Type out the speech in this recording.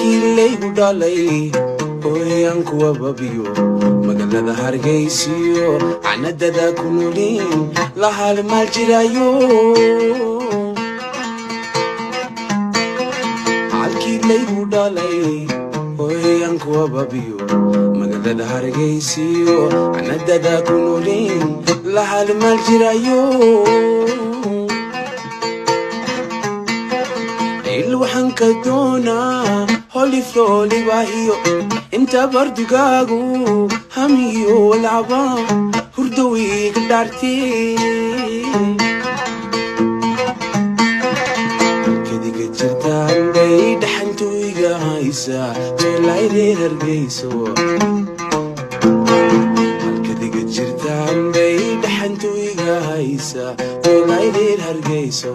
halkii laygu dhalay hooyan kuwa babiyo magaalada hargeysiyo canadada ku noolin la halmaal jirayo halkii laygu dhalay hooyan kuwa babiyo magaalada hargeysiyo canadada ku noolin la halmaal jirayo waxaan ka doonaa holifrooli baahiyo inta bardugaagu hamiyo walcaba hurdaweyga dhaartee kadiga jirtaan bay dhaxantooyga haysa meelaydeer hargeyso halkadiga jirtaan bay dhaxantooyga haysa meelaydeer hargeyso